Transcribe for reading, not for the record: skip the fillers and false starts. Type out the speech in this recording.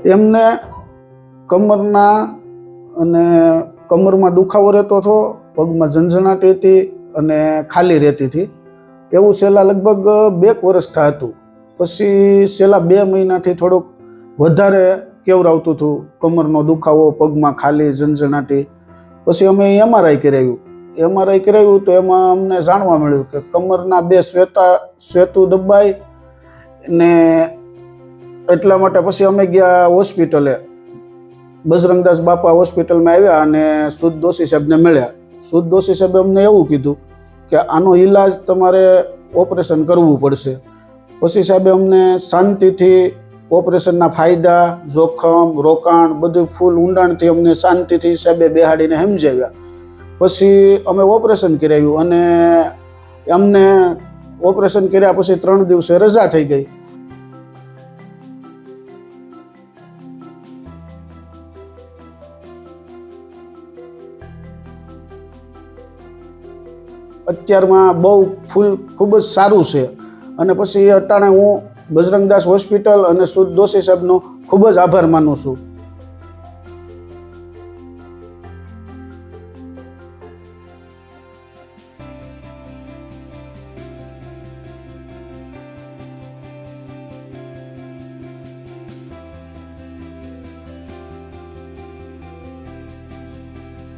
એમને કમરના અને કમરમાં દુખાવો રહેતો હતો, પગમાં ઝંઝણાટ હતી અને ખાલી રહેતી હતી. એવું છેલ્લા લગભગ 2 વર્ષથી હતું. પછી છેલ્લા 2 મહિનાથી થોડુંક વધારે કેવરાવતું હતું, કમરનો દુખાવો, પગમાં ખાલી ઝંઝણાટી. પછી અમે MRI કરાવ્યું તો એમાં અમને જાણવા મળ્યું કે કમરના 2 સેતુ દબાઈ ને એટલા માટે પછી અમે ગયા હોસ્પિટલે, બજરંગદાસ બાપા હોસ્પિટલમાં આવ્યા અને સુદ દોશી સાહેબને મળ્યા. સુદ દોશી સાહેબે અમને એવું કીધું કે આનો ઈલાજ તમારે ઓપરેશન કરવું પડશે. પછી સાહેબે અમને શાંતિથી ઓપરેશનના ફાયદા, જોખમ, રોકાણ બધું ફૂલ ઊંડાણથી અમને શાંતિથી સાહેબે બેહાડીને સમજાવ્યા. પછી અમે ઓપરેશન કરાવ્યું અને અમને ઓપરેશન કર્યા પછી 3 દિવસે રજા થઈ ગઈ. અત્યારમાં બહુ ખૂબ જ સારું છે. અને પછી અટાણે હું બજરંગદાસ હોસ્પિટલ અને સુદ દોશી સાહેબનો ખૂબ જ આભાર માનું છું.